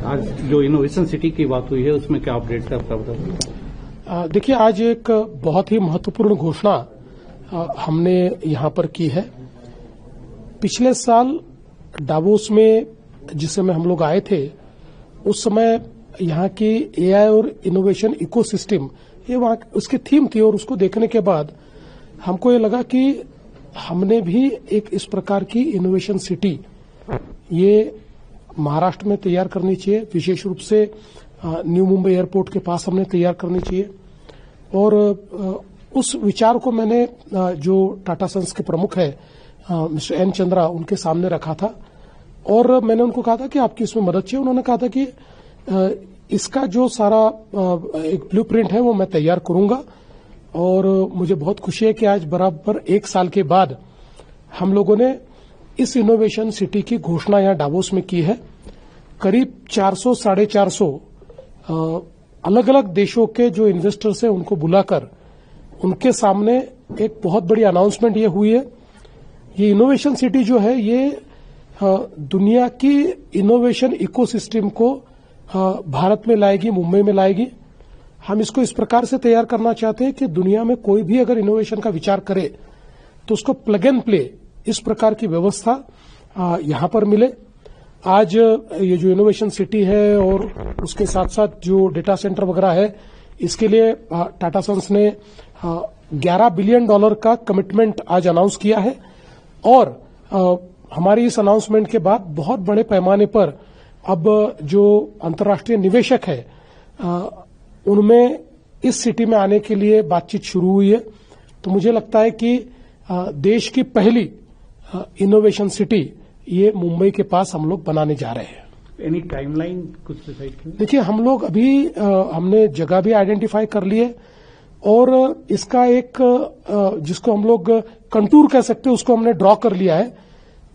आज जो innovation city की बात हुई है उसमें क्या अपडेट है आपका बताइए। देखिए, आज एक बहुत ही महत्वपूर्ण घोषणा हमने यहां पर की है। पिछले साल डावोस में जिस समय हम लोग आए थे, उस समय यहाँ की एआई और इनोवेशन इकोसिस्टम ये वहां उसकी थीम थी, और उसको देखने के बाद हमको ये लगा कि हमने भी एक इस प्रकार की इनोवेशन सिटी ये महाराष्ट्र में तैयार करनी चाहिए। विशेष रूप से न्यू मुंबई एयरपोर्ट के पास हमने तैयार करनी चाहिए। और उस विचार को मैंने जो टाटा सन्स के प्रमुख है मिस्टर एन चंद्रा, उनके सामने रखा था, और मैंने उनको कहा था कि आपकी इसमें मदद चाहिए। उन्होंने कहा था कि इसका जो सारा एक ब्लूप्रिंट है वो मैं तैयार करूंगा। और मुझे बहुत खुशी है कि आज बराबर एक साल के बाद हम लोगों ने इस इनोवेशन सिटी की घोषणा यहां डावोस में की है। करीब 400-450 अलग अलग देशों के जो इन्वेस्टर्स हैं उनको बुलाकर उनके सामने एक बहुत बड़ी अनाउंसमेंट ये हुई है। ये इनोवेशन सिटी जो है ये दुनिया की इनोवेशन इकोसिस्टम को भारत में लाएगी, मुंबई में लाएगी। हम इसको इस प्रकार से तैयार करना चाहते हैं कि दुनिया में कोई भी अगर इनोवेशन का विचार करे तो उसको प्लग एंड प्ले इस प्रकार की व्यवस्था यहां पर मिले। आज ये जो इनोवेशन सिटी है और उसके साथ साथ जो डेटा सेंटर वगैरह है, इसके लिए टाटा सन्स ने $11 बिलियन का कमिटमेंट आज अनाउंस किया है। और हमारी इस अनाउंसमेंट के बाद बहुत बड़े पैमाने पर अब जो अंतर्राष्ट्रीय निवेशक है उनमें इस सिटी में आने के लिए बातचीत शुरू हुई है। तो मुझे लगता है कि देश की पहली इनोवेशन सिटी ये मुंबई के पास हम लोग बनाने जा रहे हैं। एनी टाइमलाइन कुछ डिसाइड की? देखिए, हम लोग अभी हमने जगह भी आइडेंटिफाई कर ली है, और इसका एक जिसको हम लोग कंटूर कह सकते हैं उसको हमने ड्रॉ कर लिया है।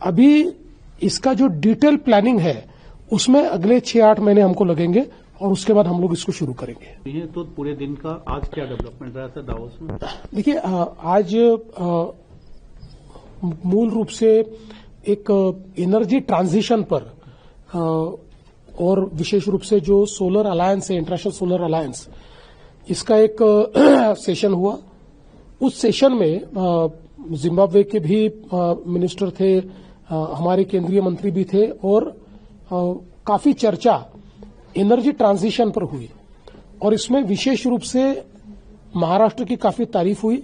अभी इसका जो डिटेल प्लानिंग है उसमें अगले 6-8 महीने हमको लगेंगे, और उसके बाद हम लोग इसको शुरू करेंगे। ये तो पूरे दिन का आज क्या डेवलपमेंट रहा था डावोस में? देखिए, आज मूल रूप से एक एनर्जी ट्रांजिशन पर और विशेष रूप से जो सोलर अलायंस है, इंटरनेशनल सोलर अलायंस, इसका एक सेशन हुआ। उस सेशन में जिम्बाब्वे के भी मिनिस्टर थे, हमारे केंद्रीय मंत्री भी थे, और काफी चर्चा एनर्जी ट्रांजिशन पर हुई। और इसमें विशेष रूप से महाराष्ट्र की काफी तारीफ हुई।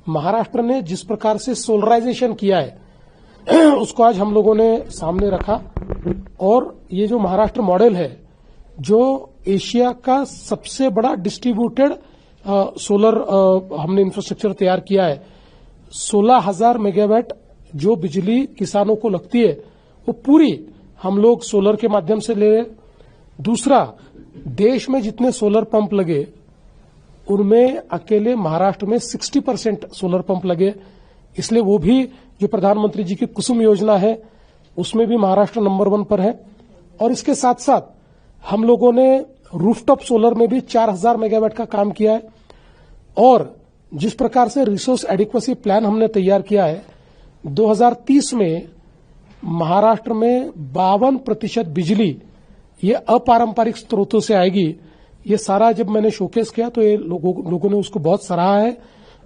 महाराष्ट्र ने जिस प्रकार से सोलराइजेशन किया है उसको आज हम लोगों ने सामने रखा। और ये जो महाराष्ट्र मॉडल है, जो एशिया का सबसे बड़ा डिस्ट्रीब्यूटेड सोलर हमने इंफ्रास्ट्रक्चर तैयार किया है। 16,000 मेगावाट जो बिजली किसानों को लगती है वो पूरी हम लोग सोलर के माध्यम से ले रहे। दूसरा, देश में जितने सोलर पंप लगे उनमें अकेले महाराष्ट्र में 60% सोलर पंप लगे। इसलिए वो भी जो प्रधानमंत्री जी की कुसुम योजना है उसमें भी महाराष्ट्र नंबर 1 पर है। और इसके साथ साथ हम लोगों ने रूफटॉप सोलर में भी 4,000 मेगावाट का काम किया है। और जिस प्रकार से रिसोर्स एडिक्वेसी प्लान हमने तैयार किया है, 2030 में महाराष्ट्र में 52% बिजली ये अपारंपरिक स्रोतों से आएगी। ये सारा जब मैंने शोकेस किया तो ये लोगों ने उसको बहुत सराहा है।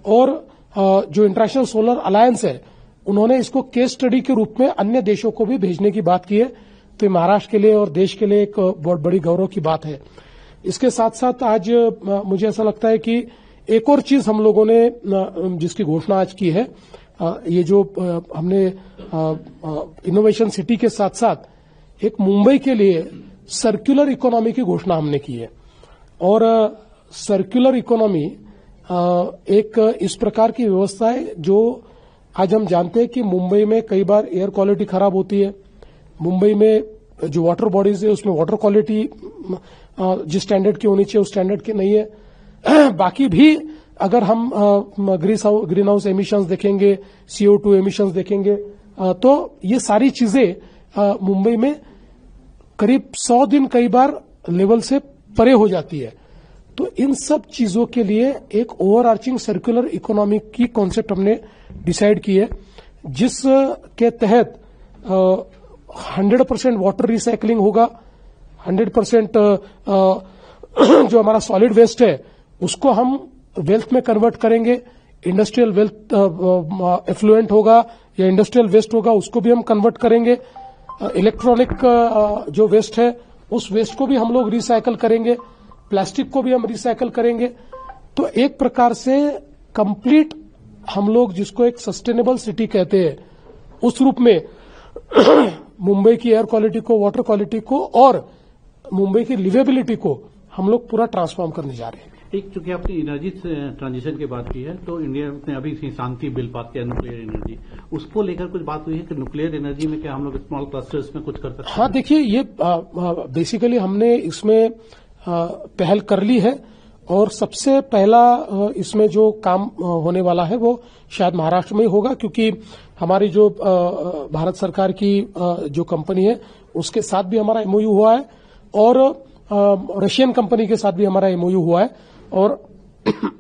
और जो इंटरनेशनल सोलर अलायंस है उन्होंने इसको केस स्टडी के रूप में अन्य देशों को भी भेजने की बात की है। तो महाराष्ट्र के लिए और देश के लिए एक बहुत बड़ी गौरव की बात है। इसके साथ साथ आज मुझे ऐसा लगता है कि एक और चीज हम लोगों ने जिसकी घोषणा आज की है, ये जो हमने इनोवेशन सिटी के साथ साथ एक मुंबई के लिए सर्कुलर इकोनॉमी की घोषणा हमने की है। और सर्कुलर इकोनॉमी एक इस प्रकार की व्यवस्था है जो आज हम जानते हैं कि मुंबई में कई बार एयर क्वालिटी खराब होती है। मुंबई में जो वाटर बॉडीज है उसमें वाटर क्वालिटी जिस स्टैंडर्ड की होनी चाहिए उस स्टैंडर्ड की नहीं है। बाकी भी अगर हम ग्रीन हाउस एमिशंस देखेंगे, CO2 एमिशंस देखेंगे, तो ये सारी चीजें मुंबई में करीब 100 दिन कई बार लेवल से परे हो जाती है। तो इन सब चीजों के लिए एक ओवरआर्चिंग सर्कुलर इकोनॉमी की कॉन्सेप्ट हमने डिसाइड की है, जिसके तहत 100% वाटर रिसाइकलिंग होगा, 100% जो हमारा सॉलिड वेस्ट है उसको हम वेल्थ में कन्वर्ट करेंगे। इंडस्ट्रियल वेल्थ एफ्लुएंट होगा या इंडस्ट्रियल वेस्ट होगा उसको भी हम कन्वर्ट करेंगे। इलेक्ट्रॉनिक जो वेस्ट है उस वेस्ट को भी हम लोग रिसाइकल करेंगे। प्लास्टिक को भी हम रिसाइकल करेंगे। तो एक प्रकार से कंप्लीट हम लोग जिसको एक सस्टेनेबल सिटी कहते हैं उस रूप में मुंबई की एयर क्वालिटी को, वाटर क्वालिटी को और मुंबई की लिवेबिलिटी को हम लोग पूरा ट्रांसफॉर्म करने जा रहे हैं। एक चूंकि आपने एनर्जी ट्रांजिशन की बात की है तो इंडिया ने अभी शांति बिल पास किया न्यूक्लियर एनर्जी, उसको लेकर कुछ बात हुई है कि न्यूक्लियर एनर्जी में क्या हम लोग स्मॉल क्लस्टर्स में कुछ कर सकते हैं? हाँ, देखिए ये बेसिकली हमने इसमें पहल कर ली है और सबसे पहला इसमें जो काम होने वाला है वो शायद महाराष्ट्र में ही होगा, क्योंकि हमारी जो भारत सरकार की जो कंपनी है उसके साथ भी हमारा एमओयू हुआ है और रशियन कंपनी के साथ भी हमारा एमओयू हुआ है। और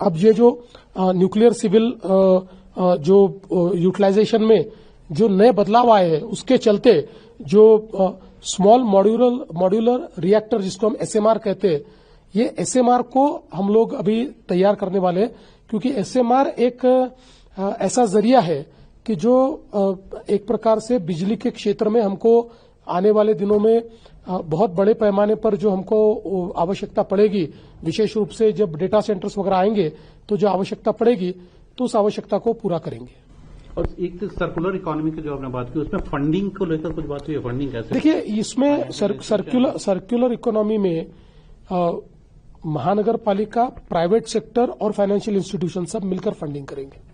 अब ये जो न्यूक्लियर सिविल जो यूटिलाइजेशन में जो नए बदलाव आए हैं उसके चलते जो स्मॉल मॉड्यूलर रिएक्टर जिसको हम एसएमआर कहते हैं, ये एसएमआर को हम लोग अभी तैयार करने वाले हैं, क्योंकि एसएमआर एक ऐसा जरिया है कि जो एक प्रकार से बिजली के क्षेत्र में हमको आने वाले दिनों में बहुत बड़े पैमाने पर जो हमको आवश्यकता पड़ेगी, विशेष रूप से जब डेटा सेंटर्स वगैरह आएंगे तो जो आवश्यकता पड़ेगी तो उस आवश्यकता को पूरा करेंगे। और एक तो सर्कुलर इकोनॉमी की जो आपने बात की उसमें फंडिंग को लेकर कुछ बात हुई है, फंडिंग कैसे? देखिए इसमें सर्कुलर इकोनॉमी में महानगर पालिका, प्राइवेट सेक्टर और फाइनेंशियल इंस्टीट्यूशन सब मिलकर फंडिंग करेंगे।